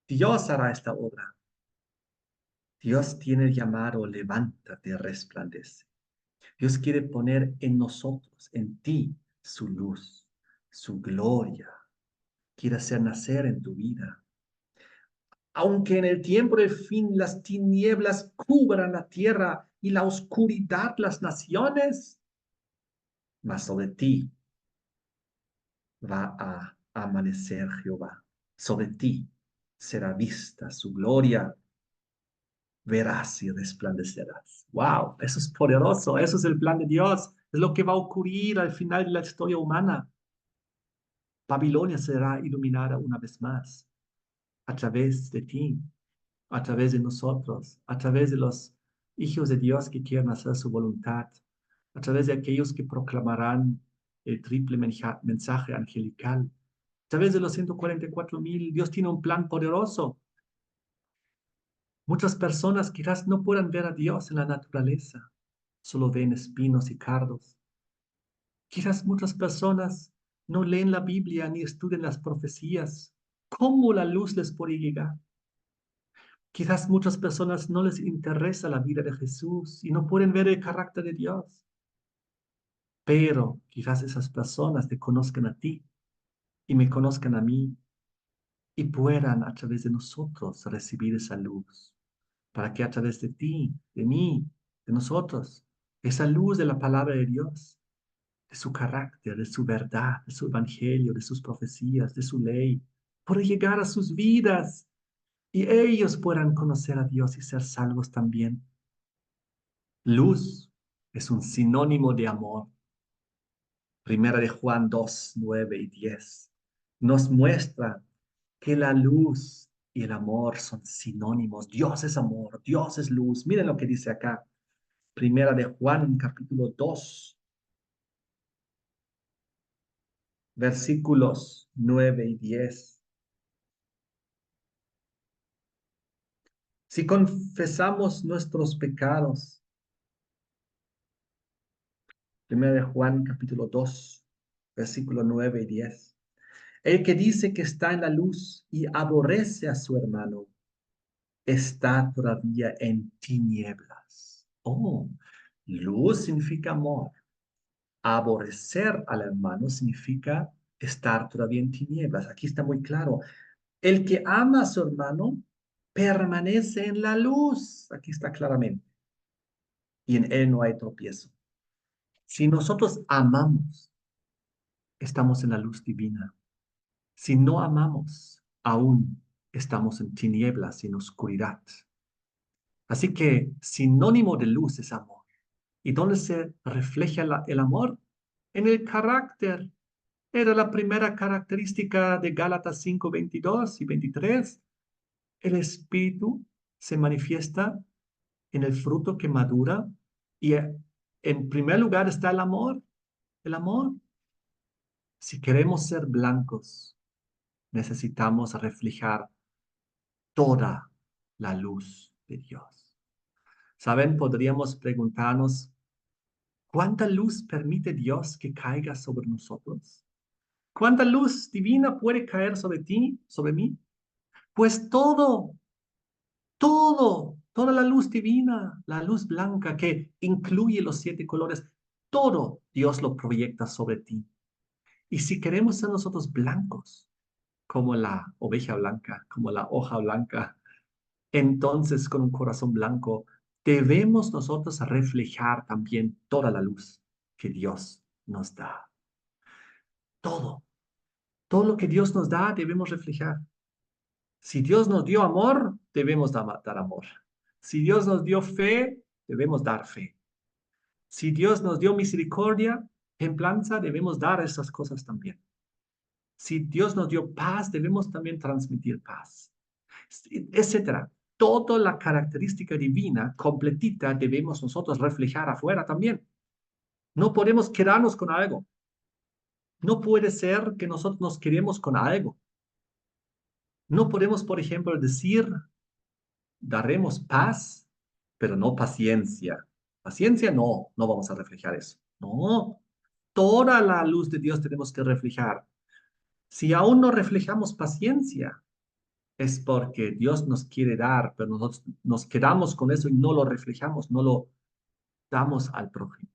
A: Dios hará esta obra. Dios tiene el llamado, levántate, resplandece. Dios quiere poner en nosotros, en ti, su luz, su gloria. Quiere hacer nacer en tu vida. Aunque en el tiempo del fin las tinieblas cubran la tierra y la oscuridad las naciones, mas sobre ti va a amanecer Jehová. Sobre ti será vista su gloria, verás y resplandecerás. ¡Wow! Eso es poderoso, eso es el plan de Dios, es lo que va a ocurrir al final de la historia humana. Babilonia será iluminada una vez más a través de ti, a través de nosotros, a través de los hijos de Dios que quieren hacer su voluntad, a través de aquellos que proclamarán el triple mensaje angelical, a través de los 144,000. Dios tiene un plan poderoso. Muchas personas quizás no puedan ver a Dios en la naturaleza, solo ven espinos y cardos. Quizás muchas personas no leen la Biblia ni estudian las profecías. ¿Cómo la luz les puede llegar? Quizás muchas personas no les interesa la vida de Jesús y no pueden ver el carácter de Dios. Pero quizás esas personas te conozcan a ti y me conozcan a mí y puedan a través de nosotros recibir esa luz para que a través de ti, de mí, de nosotros, esa luz de la palabra de Dios, de su carácter, de su verdad, de su evangelio, de sus profecías, de su ley, puede llegar a sus vidas y ellos puedan conocer a Dios y ser salvos también. Luz es un sinónimo de amor. Primera de Juan 2, 9 y 10 nos muestra que la luz y el amor son sinónimos. Dios es amor, Dios es luz. Miren lo que dice acá. Primera de Juan, capítulo 2, versículos 9 y 10. Si confesamos nuestros pecados, Primera de Juan, capítulo 2, versículo 9 y 10. El que dice que está en la luz y aborrece a su hermano, está todavía en tinieblas. Oh, luz significa amor. Aborrecer al hermano significa estar todavía en tinieblas. Aquí está muy claro. El que ama a su hermano permanece en la luz. Aquí está claramente. Y en él no hay tropiezo. Si nosotros amamos, estamos en la luz divina. Si no amamos, aún estamos en tinieblas y en oscuridad. Así que sinónimo de luz es amor. ¿Y dónde se refleja el amor? En el carácter. Era la primera característica de Gálatas 5, 22 y 23. El Espíritu se manifiesta en el fruto que madura y en primer lugar está el amor. El amor. Si queremos ser blancos, necesitamos reflejar toda la luz de Dios. ¿Saben? Podríamos preguntarnos, ¿cuánta luz permite Dios que caiga sobre nosotros? ¿Cuánta luz divina puede caer sobre ti, sobre mí? Pues toda la luz divina, la luz blanca que incluye los 7 colores, todo Dios lo proyecta sobre ti. Y si queremos ser nosotros blancos, como la oveja blanca, como la hoja blanca, entonces con un corazón blanco, debemos nosotros reflejar también toda la luz que Dios nos da. Todo, todo lo que Dios nos da debemos reflejar. Si Dios nos dio amor, debemos dar amor. Si Dios nos dio fe, debemos dar fe. Si Dios nos dio misericordia, templanza, debemos dar esas cosas también. Si Dios nos dio paz, debemos también transmitir paz, etcétera. Toda la característica divina completita debemos nosotros reflejar afuera también. No podemos quedarnos con algo. No puede ser que nosotros nos quedemos con algo. No podemos, por ejemplo, decir, daremos paz, pero no paciencia. Paciencia no vamos a reflejar eso. No, toda la luz de Dios tenemos que reflejar. Si aún no reflejamos paciencia, es porque Dios nos quiere dar, pero nosotros nos quedamos con eso y no lo reflejamos, no lo damos al prójimo.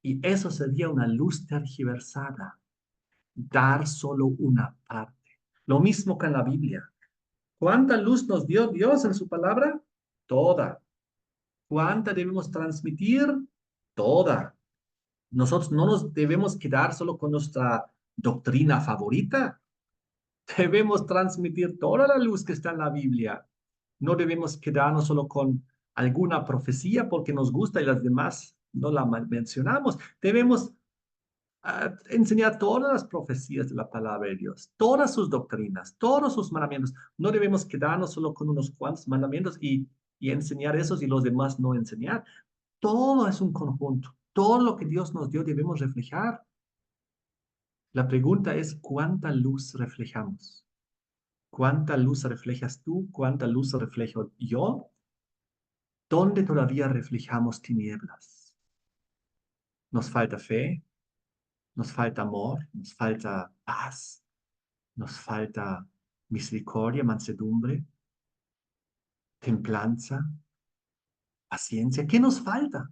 A: Y eso sería una luz tergiversada, dar solo una parte. Lo mismo que en la Biblia. ¿Cuánta luz nos dio Dios en su palabra? Toda. ¿Cuánta debemos transmitir? Toda. Nosotros no nos debemos quedar solo con nuestra doctrina favorita. Debemos transmitir toda la luz que está en la Biblia. No debemos quedarnos solo con alguna profecía porque nos gusta y las demás no la mencionamos. Debemos enseñar todas las profecías de la palabra de Dios, todas sus doctrinas, todos sus mandamientos. No debemos quedarnos solo con unos cuantos mandamientos y enseñar esos y los demás no enseñar. Todo es un conjunto. Todo lo que Dios nos dio debemos reflejar. La pregunta es, ¿cuánta luz reflejamos? ¿Cuánta luz reflejas tú? ¿Cuánta luz reflejo yo? ¿Dónde todavía reflejamos tinieblas? Nos falta fe, nos falta amor, nos falta paz, nos falta misericordia, mansedumbre, templanza, paciencia. ¿Qué nos falta?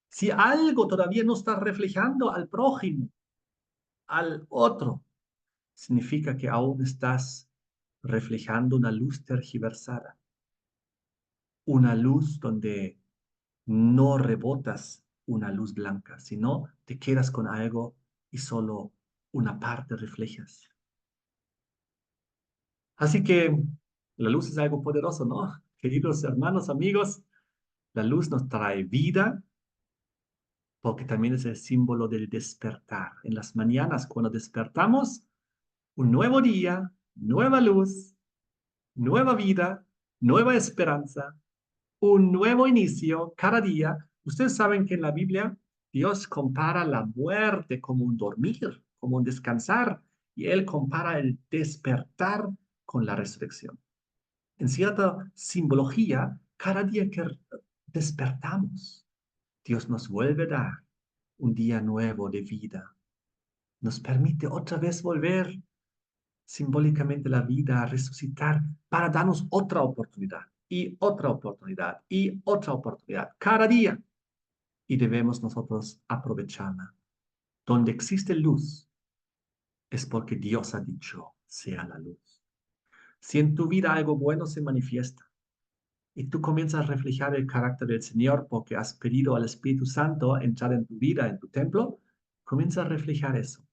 A: Si algo todavía no está reflejando al prójimo, al otro, significa que aún estás reflejando una luz tergiversada, una luz donde no rebotas una luz blanca, si no, te quedas con algo y solo una parte reflejas. Así que la luz es algo poderoso, ¿no? Queridos hermanos, amigos, la luz nos trae vida porque también es el símbolo del despertar. En las mañanas, cuando despertamos, un nuevo día, nueva luz, nueva vida, nueva esperanza, un nuevo inicio cada día. Ustedes saben que en la Biblia Dios compara la muerte como un dormir, como un descansar, y Él compara el despertar con la resurrección. En cierta simbología, cada día que despertamos, Dios nos vuelve a dar un día nuevo de vida. Nos permite otra vez volver simbólicamente la vida a resucitar para darnos otra oportunidad y otra oportunidad y otra oportunidad cada día. Y debemos nosotros aprovecharla. Donde existe luz es porque Dios ha dicho, sea la luz. Si en tu vida algo bueno se manifiesta y tú comienzas a reflejar el carácter del Señor porque has pedido al Espíritu Santo entrar en tu vida, en tu templo, comienza a reflejar eso.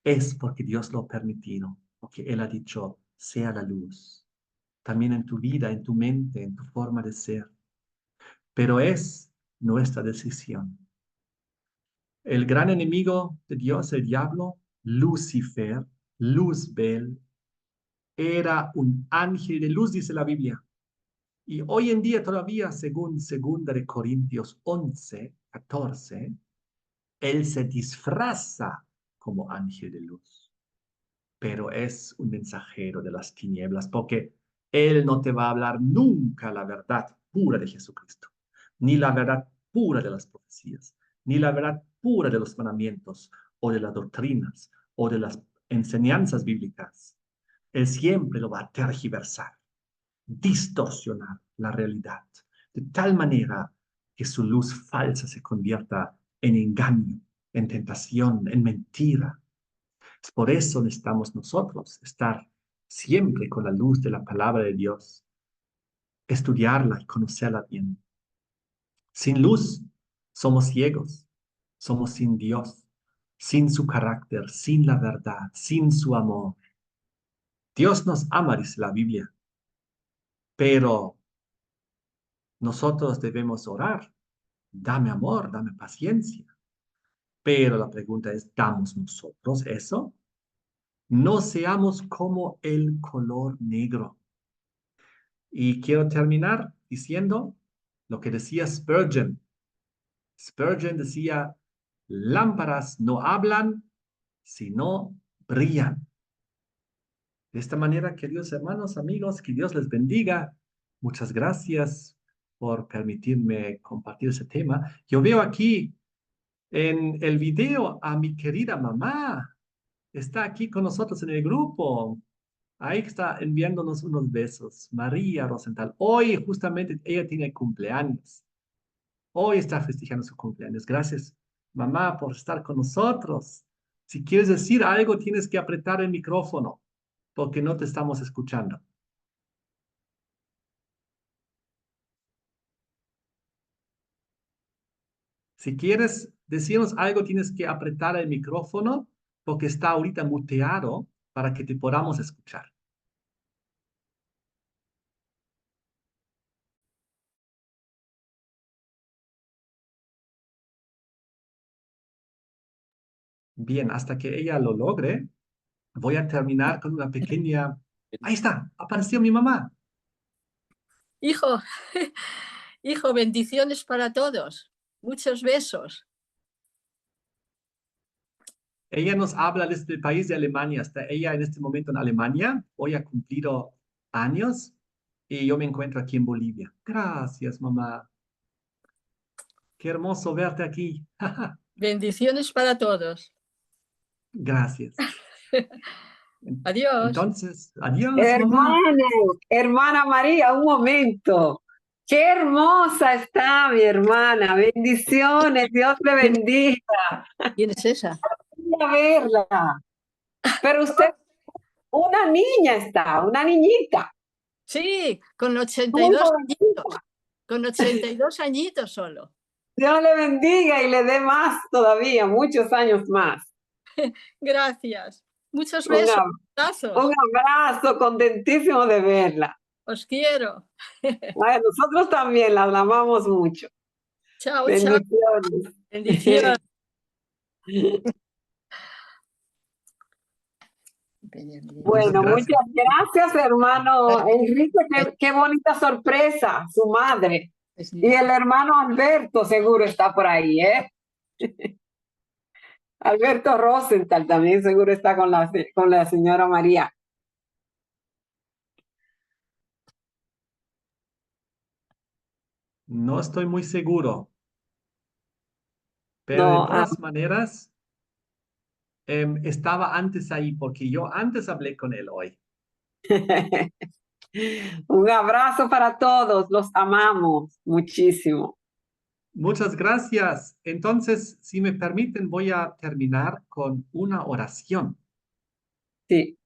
A: Es porque Dios lo ha permitido, porque Él ha dicho, sea la luz. También en tu vida, en tu mente, en tu forma de ser. Pero es nuestra decisión. El gran enemigo de Dios, el diablo, Lucifer, Luzbel, era un ángel de luz, dice la Biblia. Y hoy en día todavía, según 2 de Corintios 11, 14, él se disfraza como ángel de luz, pero es un mensajero de las tinieblas, porque él no te va a hablar nunca la verdad pura de Jesucristo, ni la verdad pura de las profecías, ni la verdad pura de los mandamientos, o de las doctrinas, o de las enseñanzas bíblicas. Él siempre lo va a tergiversar, distorsionar la realidad, de tal manera que su luz falsa se convierta en engaño, en tentación, en mentira. Por eso necesitamos nosotros estar siempre con la luz de la palabra de Dios, estudiarla y conocerla bien. Sin luz somos ciegos, somos sin Dios, sin su carácter, sin la verdad, sin su amor. Dios nos ama, dice la Biblia, pero nosotros debemos orar. Dame amor, dame paciencia. Pero la pregunta es, ¿damos nosotros eso? No seamos como el color negro. Y quiero terminar diciendo lo que decía Spurgeon. Spurgeon decía, lámparas no hablan, sino brillan. De esta manera, queridos hermanos, amigos, que Dios les bendiga. Muchas gracias por permitirme compartir ese tema. Yo veo aquí en el video a mi querida mamá. Está aquí con nosotros en el grupo. Ahí está enviándonos unos besos. María Rosenthal. Hoy justamente ella tiene cumpleaños. Hoy está festejando su cumpleaños. Gracias, mamá, por estar con nosotros. Si quieres decir algo, tienes que apretar el micrófono porque no te estamos escuchando. Si quieres decirnos algo, tienes que apretar el micrófono porque está ahorita muteado para que te podamos escuchar. Bien, hasta que ella lo logre, voy a terminar con una pequeña... Ahí está, apareció mi mamá.
B: Hijo, hijo, bendiciones para todos. Muchos besos.
A: Ella nos habla desde el país de Alemania. Está ella en este momento en Alemania. Hoy ha cumplido años y yo me encuentro aquí en Bolivia. Gracias, mamá. Qué hermoso verte aquí.
B: Bendiciones para todos.
A: Gracias.
B: Adiós.
A: Entonces, adiós, mamá.
C: Hermana María, un momento. Qué hermosa está mi hermana. Bendiciones, Dios le bendiga.
B: ¿Quién es esa?
C: Voy a verla. Pero usted, una niña está, una niñita.
B: Sí, con
C: Muy
B: 82
C: jovencita.
B: añitos. Con 82 añitos solo.
C: Dios le bendiga y le dé más todavía, muchos años más.
B: Gracias. Muchos
C: Un
B: besos,
C: ab-
B: abrazos.
C: un abrazo, contentísimo de verla.
B: Os quiero.
C: Ay, nosotros también la amamos mucho.
B: Chao, chao.
C: Bendiciones.
B: Bendiciones.
C: Bueno,
A: gracias.
C: muchas gracias, hermano Enrique. Qué bonita sorpresa, su madre. Y el hermano Alberto seguro está por ahí, ¿eh? Alberto Rosenthal también seguro está con la señora María.
A: No estoy muy seguro, pero de
C: No,
A: todas maneras, estaba antes ahí porque yo antes hablé con él hoy.
C: un abrazo para todos, los amamos muchísimo.
A: Muchas gracias. Entonces, si me permiten, voy a terminar con una oración.
C: Sí.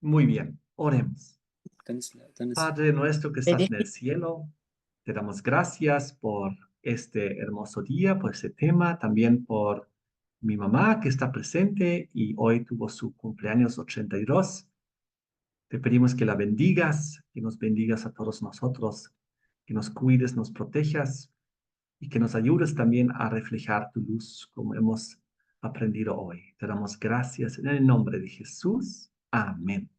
A: Muy bien, oremos.
D: Dann ist
A: Padre nuestro que estás en el cielo, te damos gracias por este hermoso día, por este tema, también por mi mamá que está presente y hoy tuvo su cumpleaños 82. Te pedimos que la bendigas, que nos bendigas a todos nosotros, que nos cuides, nos protejas y que nos ayudes también a reflejar tu luz como hemos aprendido hoy. Te damos gracias en el nombre de Jesús. Amén.